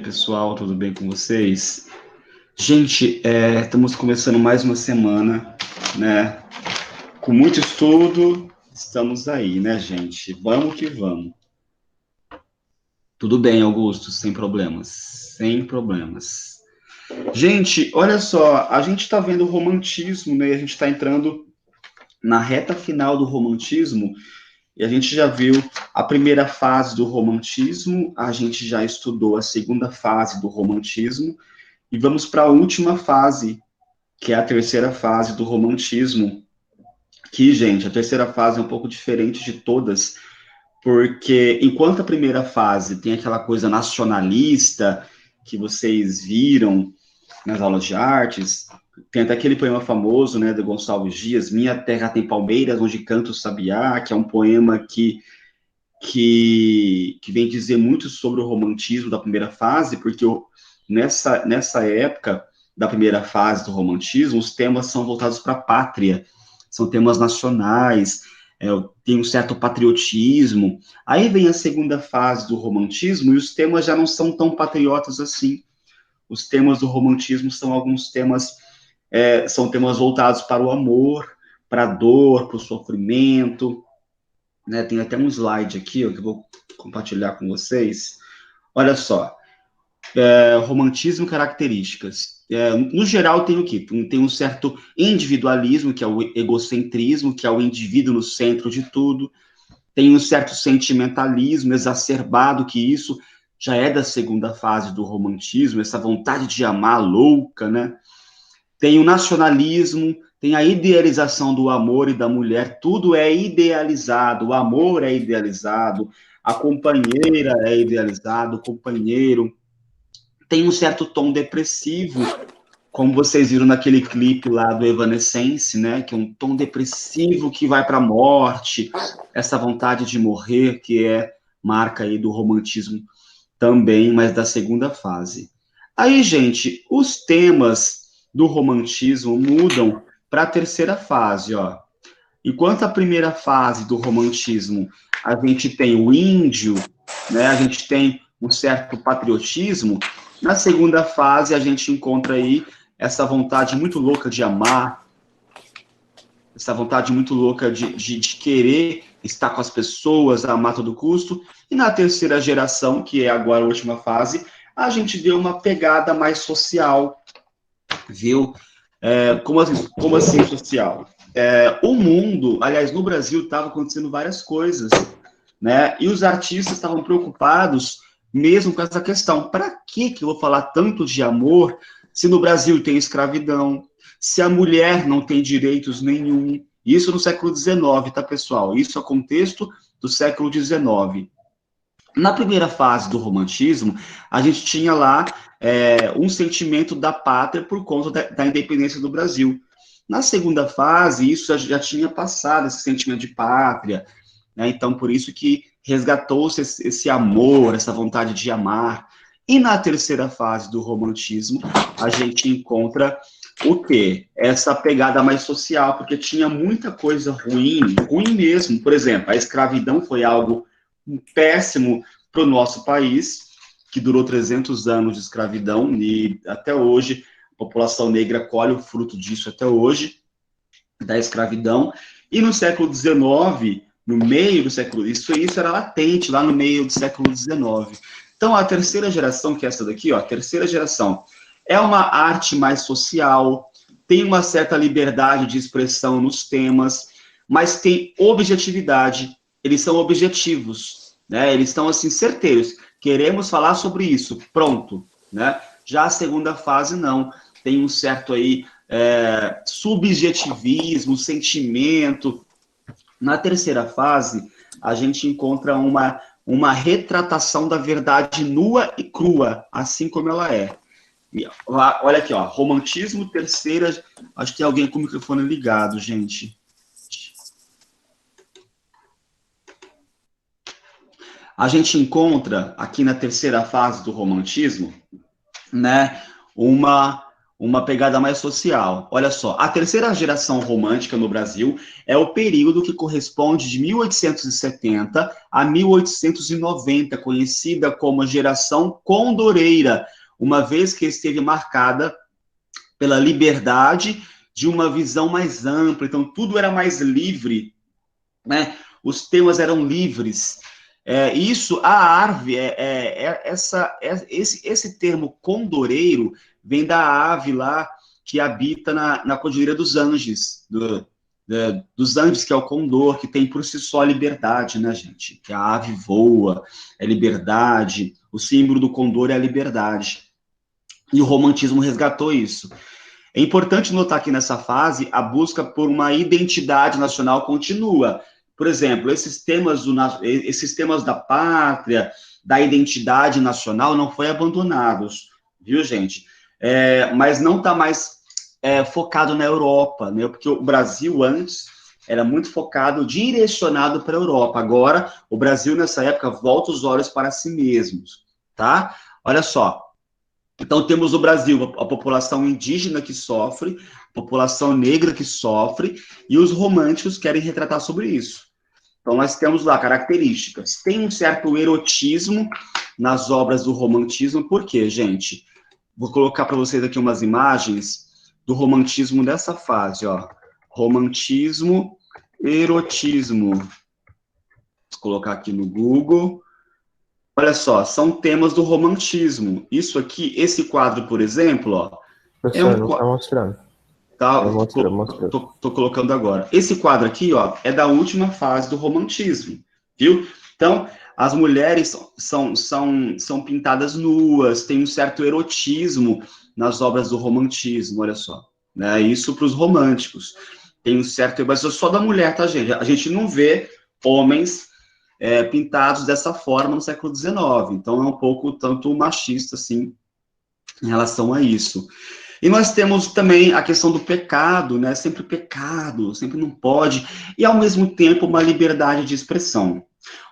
Pessoal, tudo bem com vocês? Gente, estamos começando mais uma semana, né? Com muito estudo, estamos aí, né, gente? Vamos que vamos. Tudo bem, Augusto, sem problemas, sem problemas. Gente, olha só, a gente está vendo o romantismo, né? A gente está entrando na reta final do romantismo e a gente já viu a primeira fase do romantismo, a gente já estudou a segunda fase do romantismo. E vamos para a última fase, que é a terceira fase do romantismo. Que, gente, a terceira fase é um pouco diferente de todas, porque enquanto a primeira fase tem aquela coisa nacionalista que vocês viram nas aulas de artes, tem até aquele poema famoso, né, de Gonçalves Dias, Minha Terra tem Palmeiras, onde canta o sabiá, que é um poema que vem dizer muito sobre o romantismo da primeira fase, porque nessa época da primeira fase do romantismo, os temas são voltados para a pátria, são temas nacionais, tem um certo patriotismo. Aí vem a segunda fase do romantismo e os temas já não são tão patriotas assim. Os temas do romantismo são alguns temas, são temas voltados para o amor, para a dor, para o sofrimento, né? Tem até um slide aqui, ó, que eu vou compartilhar com vocês. Olha só, romantismo e características. No geral, tem o quê? Tem um certo individualismo, que é o egocentrismo, que é o indivíduo no centro de tudo. Tem um certo sentimentalismo exacerbado, que isso já é da segunda fase do romantismo, essa vontade de amar louca, né? Tem o nacionalismo, tem a idealização do amor e da mulher, tudo é idealizado, o amor é idealizado, a companheira é idealizado, o companheiro. Tem um certo tom depressivo, como vocês viram naquele clipe lá do Evanescence, né, que é um tom depressivo que vai para a morte, essa vontade de morrer, que é marca aí do romantismo também, mas da segunda fase. Aí, gente, os temas do romantismo mudam para a terceira fase, ó. Enquanto a primeira fase do romantismo a gente tem o índio, né, a gente tem um certo patriotismo, na segunda fase a gente encontra aí essa vontade muito louca de amar, essa vontade muito louca de querer estar com as pessoas, amar a todo custo. E na terceira geração, que é agora a última fase, a gente vê uma pegada mais social, viu? Como assim social? O mundo, aliás, no Brasil estava acontecendo várias coisas, né? E os artistas estavam preocupados mesmo com essa questão. Para que eu vou falar tanto de amor se no Brasil tem escravidão, se a mulher não tem direitos nenhum? Isso no século XIX, tá, pessoal? Isso é contexto do século XIX. Na primeira fase do romantismo, a gente tinha lá um sentimento da pátria por conta da independência do Brasil. Na segunda fase, isso já tinha passado, esse sentimento de pátria, né? Então, por isso que resgatou-se esse amor, essa vontade de amar. E na terceira fase do romantismo, a gente encontra o quê? Essa pegada mais social, porque tinha muita coisa ruim, ruim mesmo. Por exemplo, a escravidão foi algo péssimo para o nosso país, que durou 300 anos de escravidão, e até hoje a população negra colhe o fruto disso até hoje, da escravidão. E no século XIX, no meio do século, isso era latente, lá no meio do século XIX. Então, a terceira geração, que é essa daqui, ó, a terceira geração, é uma arte mais social, tem uma certa liberdade de expressão nos temas, mas tem objetividade, eles são objetivos, né? Eles estão, assim, certeiros. Queremos falar sobre isso, pronto, né? Já a segunda fase, não. Tem um certo aí subjetivismo, sentimento. Na terceira fase, a gente encontra uma retratação da verdade nua e crua, assim como ela é. E, olha aqui, ó, romantismo, terceira. Acho que tem alguém com o microfone ligado, gente. A gente encontra aqui na terceira fase do romantismo, né, uma, uma pegada mais social. Olha só, a terceira geração romântica no Brasil é o período que corresponde de 1870 a 1890, conhecida como geração condoreira, uma vez que esteve marcada pela liberdade de uma visão mais ampla, então tudo era mais livre, né? Os temas eram livres. Isso, a ave, esse termo condoreiro vem da ave lá que habita na Cordilheira dos Andes, dos Andes, que é o condor, que tem por si só a liberdade, né, gente? Que a ave voa, é liberdade, o símbolo do condor é a liberdade. E o romantismo resgatou isso. É importante notar que nessa fase a busca por uma identidade nacional continua. Por exemplo, esses temas da pátria, da identidade nacional não foi abandonados, viu, gente? Mas não está mais focado na Europa, né? Porque o Brasil antes era muito focado, direcionado para a Europa. Agora, o Brasil nessa época volta os olhos para si mesmos, tá? Olha só. Então, temos no Brasil a população indígena que sofre, a população negra que sofre, e os românticos querem retratar sobre isso. Então, nós temos lá características. Tem um certo erotismo nas obras do romantismo, por quê, gente? Vou colocar para vocês aqui umas imagens do romantismo dessa fase, ó. Romantismo, erotismo. Vou colocar aqui no Google. Olha só, são temas do romantismo. Isso aqui, esse quadro, por exemplo, ó, é Professor, um não está quadro. mostrando. Tá, Eu mostrou. tô colocando agora. Esse quadro aqui, ó, é da última fase do romantismo, viu? Então, as mulheres são pintadas nuas, tem um certo erotismo nas obras do romantismo, olha só. Né? Isso para os românticos. Tem um certo. Mas é só da mulher, tá, gente? A gente não vê homens pintados dessa forma no século XIX. Então, é um pouco tanto machista, assim, em relação a isso. E nós temos também a questão do pecado, né? Sempre pecado, sempre não pode, e ao mesmo tempo uma liberdade de expressão.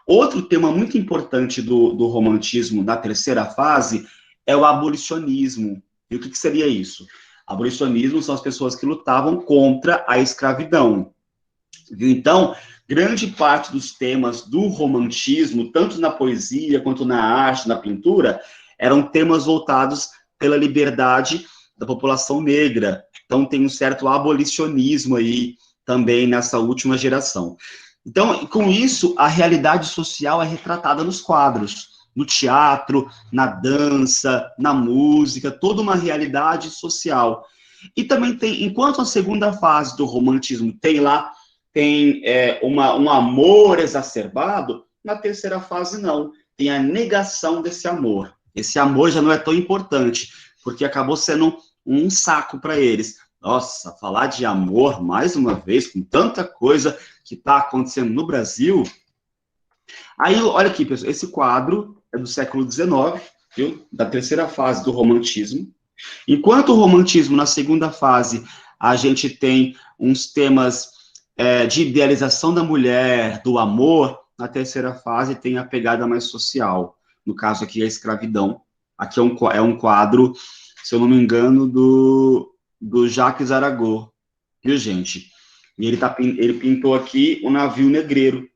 Outro tema muito importante do romantismo na terceira fase é o abolicionismo. E o que seria isso? Abolicionismo são as pessoas que lutavam contra a escravidão. Então, grande parte dos temas do romantismo, tanto na poesia quanto na arte, na pintura, eram temas voltados pela liberdade da população negra. Então, tem um certo abolicionismo aí também nessa última geração. Então, com isso, a realidade social é retratada nos quadros, no teatro, na dança, na música, toda uma realidade social. E também tem, enquanto a segunda fase do romantismo tem um amor exacerbado, na terceira fase não. Tem a negação desse amor. Esse amor já não é tão importante, porque acabou sendo um saco para eles. Nossa, falar de amor, mais uma vez, com tanta coisa que está acontecendo no Brasil. Aí, olha aqui, pessoal, esse quadro é do século XIX, viu? Da terceira fase do romantismo. Enquanto o romantismo, na segunda fase, a gente tem uns temas de idealização da mulher, do amor, na terceira fase tem a pegada mais social. No caso aqui, a escravidão. Aqui é um quadro, se eu não me engano, do Jacques Arago, viu, gente? E ele pintou aqui o navio negreiro.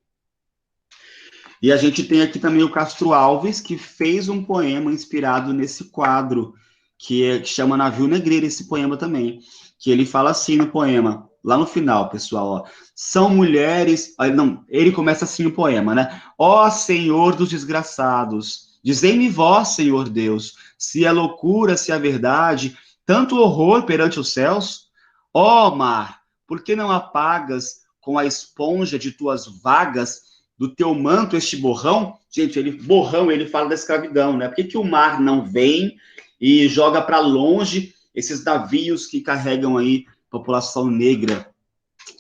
E a gente tem aqui também o Castro Alves, que fez um poema inspirado nesse quadro, que chama Navio Negreiro, esse poema também, que ele fala assim no poema, lá no final, pessoal, ó, são mulheres, não, ele começa assim o poema, né? Ó Senhor dos desgraçados, dizei-me vós, Senhor Deus, se é loucura, se é verdade, tanto horror perante os céus? Ó mar, por que não apagas com a esponja de tuas vagas do teu manto este borrão? Gente, borrão, ele fala da escravidão, né? Por que o mar não vem e joga para longe esses navios que carregam aí população negra?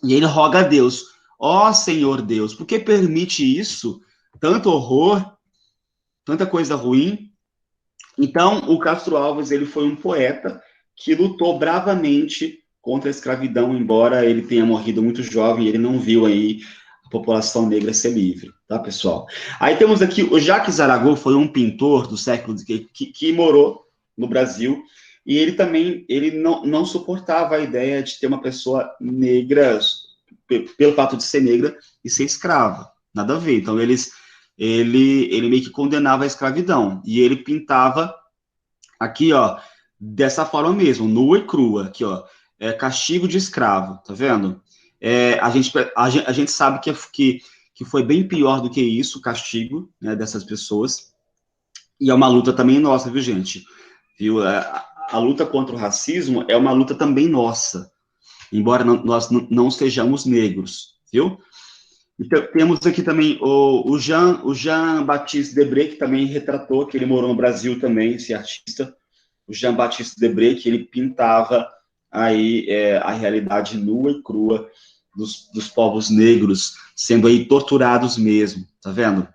E ele roga a Deus, ó Senhor Deus, por que permite isso? Tanto horror, tanta coisa ruim. Então, o Castro Alves, ele foi um poeta que lutou bravamente contra a escravidão, embora ele tenha morrido muito jovem, ele não viu aí a população negra ser livre, tá, pessoal? Aí temos aqui, o Jacques Arago foi um pintor do século que morou no Brasil, E ele também, ele não suportava a ideia de ter uma pessoa negra, pelo fato de ser negra, e ser escrava. Nada a ver. Então, ele meio que condenava a escravidão. E ele pintava aqui, ó, dessa forma mesmo, nua e crua, aqui, ó, castigo de escravo, tá vendo? A gente sabe que foi bem pior do que isso, o castigo, né, dessas pessoas, e é uma luta também nossa, viu, gente? Viu? A luta contra o racismo é uma luta também nossa, embora nós não sejamos negros, viu? Então, temos aqui também o Jean-Baptiste Debré, que também retratou, que ele morou no Brasil também, esse artista, o Jean-Baptiste Debré, que ele pintava aí a realidade nua e crua dos povos negros, sendo aí torturados mesmo, tá vendo?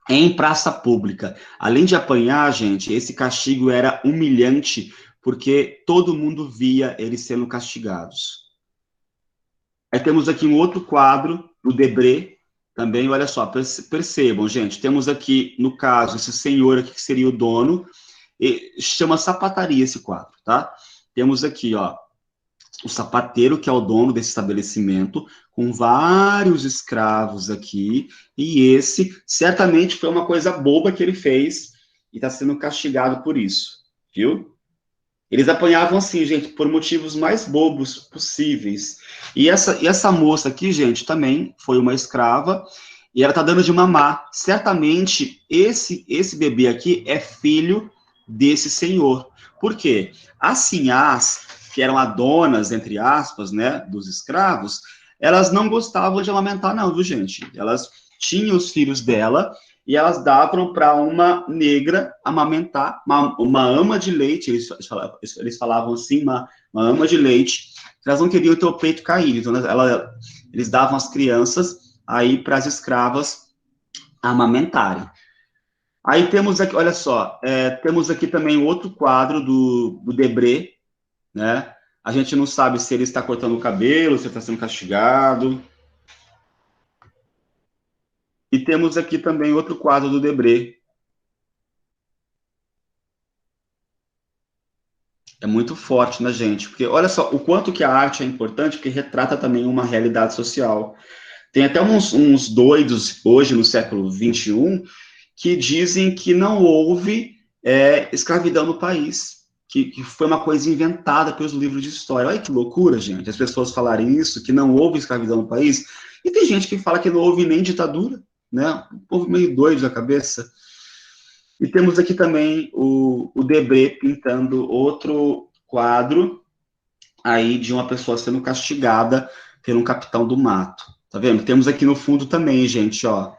Em praça pública. Além de apanhar, gente, esse castigo era humilhante, porque todo mundo via eles sendo castigados. Aí temos aqui um outro quadro, do Debré, também, olha só, percebam, gente, temos aqui, no caso, esse senhor aqui, que seria o dono, chama sapataria esse quadro, tá? Temos aqui, ó, o sapateiro, que é o dono desse estabelecimento, com vários escravos aqui, e esse certamente foi uma coisa boba que ele fez e está sendo castigado por isso, viu? Eles apanhavam assim, gente, por motivos mais bobos possíveis. E essa moça aqui, gente, também foi uma escrava, e ela tá dando de mamar. Certamente, esse bebê aqui é filho desse senhor. Por quê? As sinhás, que eram adonas, entre aspas, né, dos escravos, elas não gostavam de amamentar, não, viu, gente? Elas tinham os filhos dela, e elas davam para uma negra amamentar, uma ama de leite, eles falavam assim, uma ama de leite, elas não queriam ter o peito caído, então eles davam as crianças aí para as escravas amamentarem. Aí temos aqui, olha só, temos aqui também outro quadro do Debré, né? A gente não sabe se ele está cortando o cabelo, se ele está sendo castigado. E temos aqui também outro quadro do Debré. É muito forte na gente, porque olha só o quanto que a arte é importante, porque retrata também uma realidade social. Tem até uns doidos hoje no século XXI que dizem que não houve escravidão no país, que foi uma coisa inventada pelos livros de história. Olha que loucura, gente, as pessoas falarem isso, que não houve escravidão no país, e tem gente que fala que não houve nem ditadura, né? O povo meio doido da cabeça. E temos aqui também o Debré pintando outro quadro aí de uma pessoa sendo castigada por um capitão do mato. Tá vendo? Temos aqui no fundo também, gente, ó.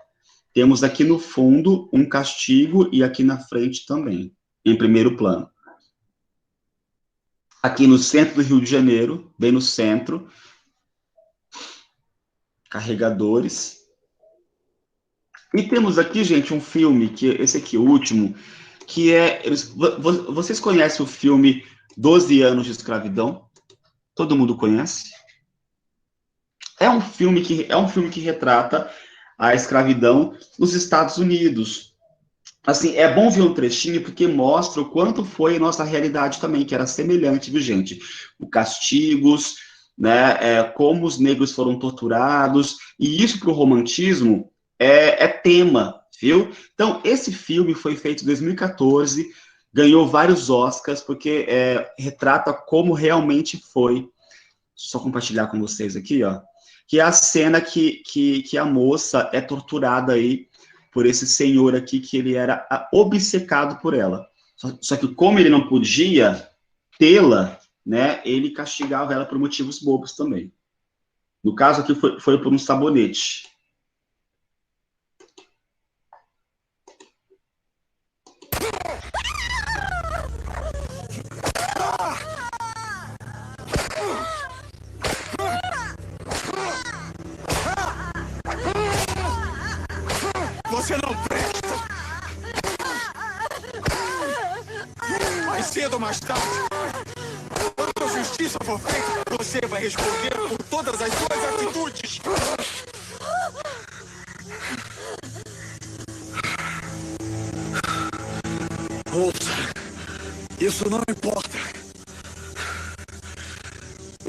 Temos aqui no fundo um castigo e aqui na frente também, em primeiro plano. Aqui no centro do Rio de Janeiro, bem no centro, carregadores. E temos aqui, gente, um filme, que esse aqui, o último, que vocês conhecem o filme 12 Anos de Escravidão? Todo mundo conhece? É um filme que retrata a escravidão nos Estados Unidos. Assim, é bom ver um trechinho porque mostra o quanto foi a nossa realidade também, que era semelhante, viu, gente? Os castigos, né, como os negros foram torturados, e isso para o romantismo é tema, viu? Então, esse filme foi feito em 2014, ganhou vários Oscars, porque retrata como realmente foi. Só compartilhar com vocês aqui, ó, que é a cena que a moça é torturada aí por esse senhor aqui, que ele era obcecado por ela. Só que como ele não podia tê-la, né, ele castigava ela por motivos bobos também. No caso aqui foi por um sabonete. Você não presta! Mais cedo ou mais tarde, quando a justiça for feita, você vai responder por todas as suas atitudes! Ouça, Isso não importa.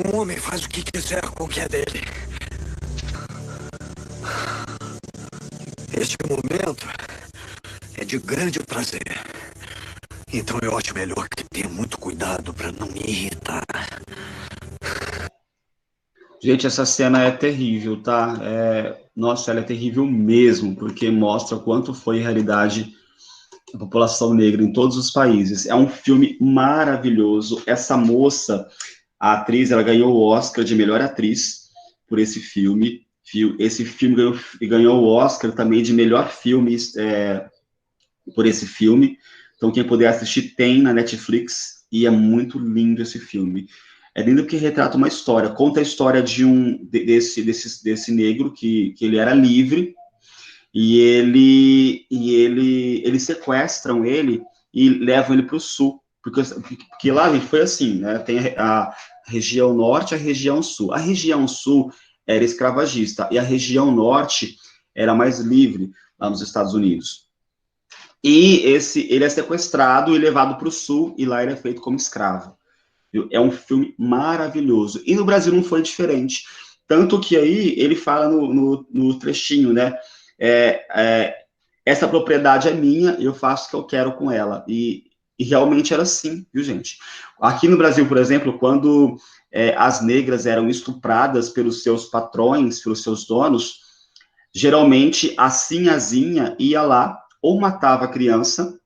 Um homem faz o que quiser com o que é dele. Este momento é de grande prazer. Então eu acho melhor que tenha muito cuidado para não me irritar. Gente, essa cena é terrível, tá? Nossa, ela é terrível mesmo, porque mostra quanto foi a realidade da população negra em todos os países. É um filme maravilhoso. Essa moça, a atriz, ela ganhou o Oscar de melhor atriz por esse filme. Esse filme ganhou o Oscar também de melhor filme por esse filme. Então, quem puder assistir, tem na Netflix, e é muito lindo esse filme. É lindo porque retrata uma história, conta a história desse negro que ele era livre, e eles sequestram ele e levam ele para o sul, porque lá, gente, foi assim, né? Tem a região norte e a região sul. A região sul era escravagista, e a região norte era mais livre, lá nos Estados Unidos. E ele é sequestrado e levado para o sul, e lá ele é feito como escravo. É um filme maravilhoso. E no Brasil não foi diferente. Tanto que aí ele fala no trechinho, né? Essa propriedade é minha, eu faço o que eu quero com ela. E realmente era assim, viu, gente? Aqui no Brasil, por exemplo, quando as negras eram estupradas pelos seus patrões, pelos seus donos, geralmente a sinhazinha ia lá, ou matava a criança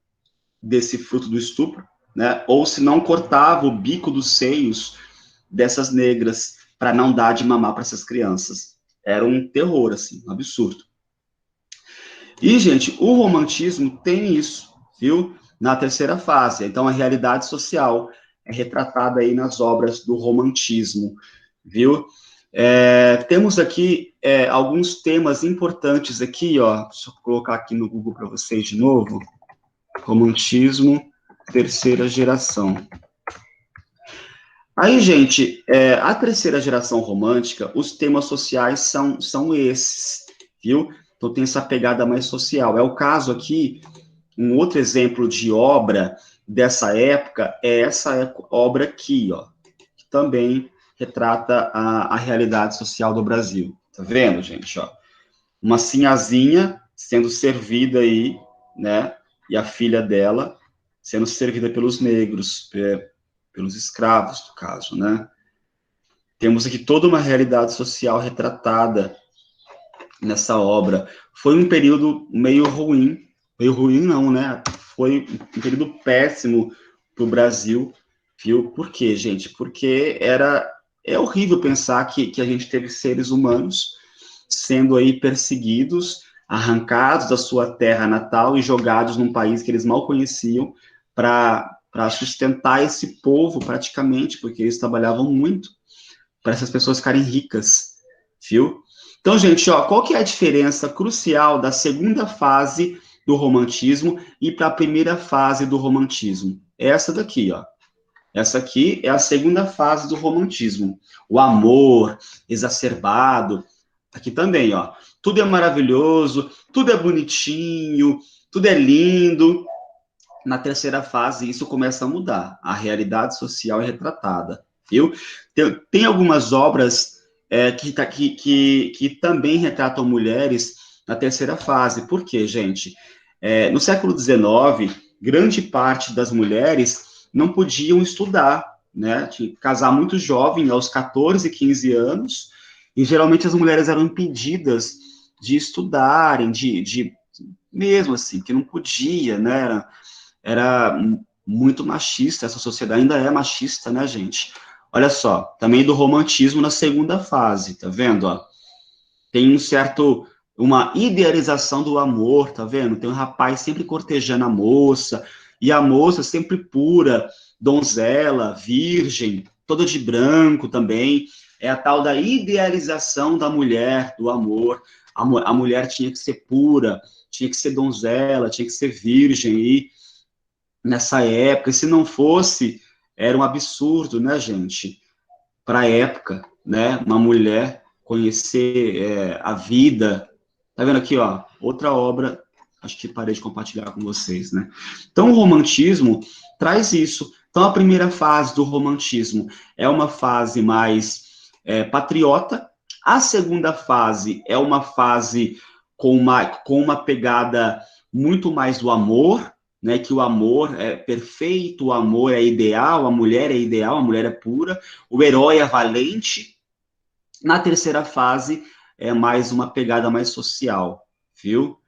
desse fruto do estupro, né? Ou se não, cortava o bico dos seios dessas negras para não dar de mamar para essas crianças. Era um terror, assim, um absurdo. E, gente, o romantismo tem isso, viu? Na terceira fase. Então, a realidade social é retratada aí nas obras do romantismo, viu? Temos aqui alguns temas importantes aqui, ó. Deixa eu colocar aqui no Google para vocês de novo. Romantismo, terceira geração. Aí, gente, a terceira geração romântica, os temas sociais são esses, viu? Então tem essa pegada mais social. É o caso aqui, um outro exemplo de obra dessa época é essa obra aqui, ó, que também retrata a realidade social do Brasil. Tá vendo, gente? Ó, uma sinhazinha sendo servida aí, né? E a filha dela sendo servida pelos negros, pelos escravos, no caso, né? Temos aqui toda uma realidade social retratada nessa obra. Foi um período meio ruim não, né? Foi um período péssimo para o Brasil, viu? Por quê, gente? Porque é horrível pensar que a gente teve seres humanos sendo aí perseguidos, arrancados da sua terra natal e jogados num país que eles mal conheciam para sustentar esse povo, praticamente, porque eles trabalhavam muito para essas pessoas ficarem ricas, viu? Então, gente, ó, qual que é a diferença crucial da segunda fase do romantismo e para a primeira fase do romantismo? Essa daqui, ó. Essa aqui é a segunda fase do romantismo. O amor exacerbado. Aqui também, ó. Tudo é maravilhoso, tudo é bonitinho, tudo é lindo. Na terceira fase, isso começa a mudar. A realidade social é retratada, viu? Tem algumas obras que também retratam mulheres na terceira fase. Por quê, gente? No século XIX, grande parte das mulheres não podiam estudar, né? Tinha que casar muito jovem, aos 14, 15 anos, e geralmente as mulheres eram impedidas de estudarem, mesmo assim, que não podia, né? Era muito machista, essa sociedade ainda é machista, né, gente? Olha só, também do romantismo na segunda fase, tá vendo, ó? Tem uma idealização do amor, tá vendo? Tem um rapaz sempre cortejando a moça, e a moça sempre pura, donzela, virgem, toda de branco também. É a tal da idealização da mulher, do amor. A mulher tinha que ser pura, tinha que ser donzela, tinha que ser virgem, e nessa época, e se não fosse, era um absurdo, né, gente? Para a época, né, uma mulher conhecer a vida. Tá vendo aqui, ó, outra obra, acho que parei de compartilhar com vocês, né? Então, o romantismo traz isso, Então, a primeira fase do romantismo é uma fase mais patriota. A segunda fase é uma fase com uma pegada muito mais do amor, né, que o amor é perfeito, o amor é ideal, a mulher é pura, o herói é valente. Na terceira fase, é mais uma pegada mais social, viu?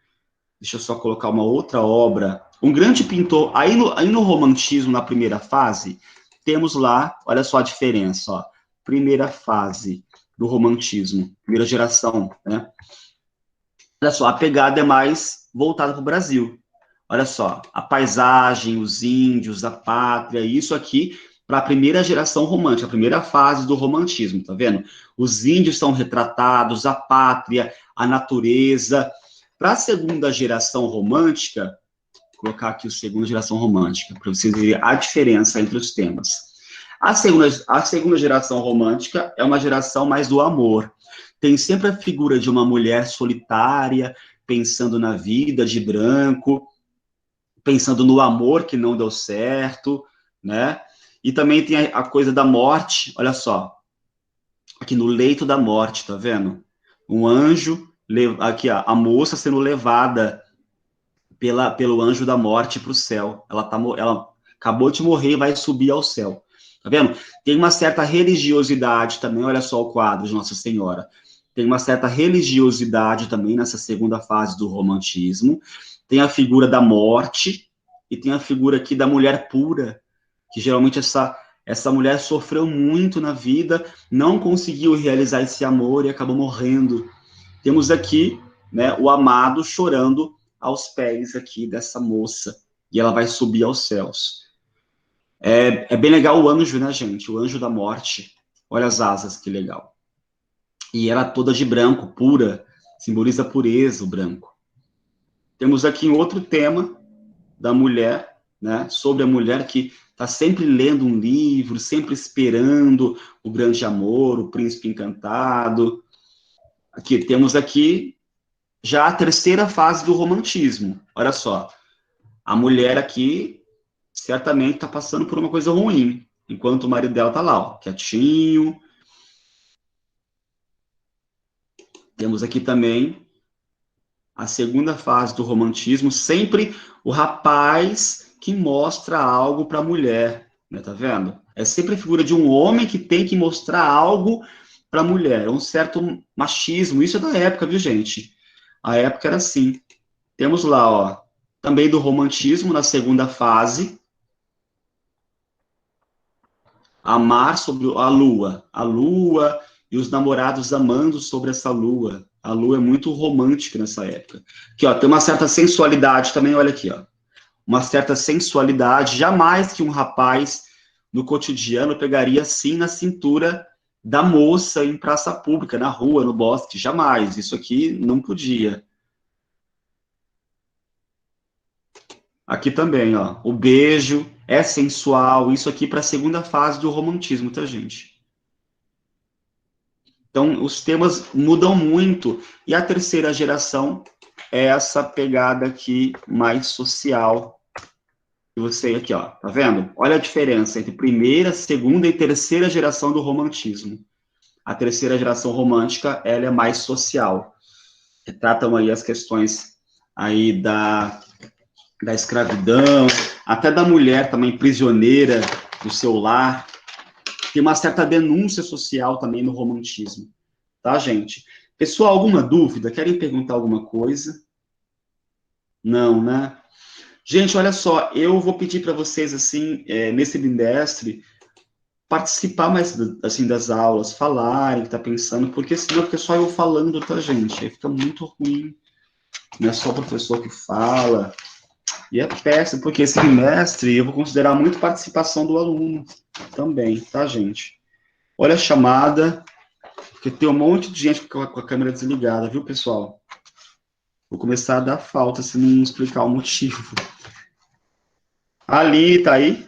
Deixa eu só colocar uma outra obra. Um grande pintor, aí no romantismo, na primeira fase, temos lá, olha só a diferença, ó. Primeira fase do romantismo, primeira geração, né? Olha só, a pegada é mais voltada para o Brasil. Olha só, a paisagem, os índios, a pátria, isso aqui para a primeira geração romântica, a primeira fase do romantismo, tá vendo? Os índios são retratados, a pátria, a natureza. Para a segunda geração romântica, vou colocar aqui a segunda geração romântica, para vocês verem a diferença entre os temas. A segunda geração romântica é uma geração mais do amor. Tem sempre a figura de uma mulher solitária, pensando na vida de branco, pensando no amor que não deu certo, né? E também tem a coisa da morte, olha só, aqui no leito da morte, tá vendo? Um anjo, aqui ó, a moça sendo levada pelo anjo da morte para o céu. Ela acabou de morrer e vai subir ao céu. Tá vendo? Tem uma certa religiosidade também, olha só o quadro de Nossa Senhora. Tem uma certa religiosidade também nessa segunda fase do romantismo. Tem a figura da morte e tem a figura aqui da mulher pura, que geralmente essa mulher sofreu muito na vida, não conseguiu realizar esse amor e acabou morrendo. Temos aqui, né, o amado chorando aos pés aqui dessa moça, e ela vai subir aos céus. É bem legal o anjo, né, gente? O anjo da morte. Olha as asas, que legal. E ela toda de branco, pura, simboliza a pureza, o branco. Temos aqui outro tema da mulher, né, sobre a mulher que está sempre lendo um livro, sempre esperando o grande amor, o príncipe encantado. Aqui, temos aqui já a terceira fase do romantismo. Olha só, a mulher aqui certamente está passando por uma coisa ruim, enquanto o marido dela está lá, ó, quietinho. Temos aqui também a segunda fase do romantismo, sempre o rapaz que mostra algo para a mulher, né, tá vendo? É sempre a figura de um homem que tem que mostrar algo para a mulher, um certo machismo, isso é da época, viu, gente? A época era assim. Temos lá, ó, também do romantismo na segunda fase, amar sobre a lua e os namorados amando sobre essa lua. A lua é muito romântica nessa época. Aqui, ó, tem uma certa sensualidade também, olha aqui, ó. Uma certa sensualidade, jamais que um rapaz no cotidiano pegaria assim na cintura da moça em praça pública, na rua, no bosque, jamais. Isso aqui não podia. Aqui também, ó, o beijo é sensual, isso aqui para a segunda fase do romantismo, tá, gente? Então, os temas mudam muito, e a terceira geração é essa pegada aqui mais social. E você aqui, ó, tá vendo? Olha a diferença entre primeira, segunda e terceira geração do romantismo. A terceira geração romântica, ela é mais social. Tratam aí as questões aí da escravidão, até da mulher também prisioneira do seu lar. Tem uma certa denúncia social também no romantismo. Tá, gente? Pessoal, alguma dúvida? Querem perguntar alguma coisa? Não, né? Gente, olha só, eu vou pedir para vocês, assim, nesse bimestre, participar mais, assim, das aulas, falarem o que tá pensando, porque senão fica só eu falando, tá, gente? Aí fica muito ruim. Não é só o professor que fala. E é péssimo, porque esse bimestre eu vou considerar muito participação do aluno também, tá, gente? Olha a chamada, porque tem um monte de gente com a câmera desligada, viu, pessoal? Vou começar a dar falta se não explicar o motivo. Ali, tá aí?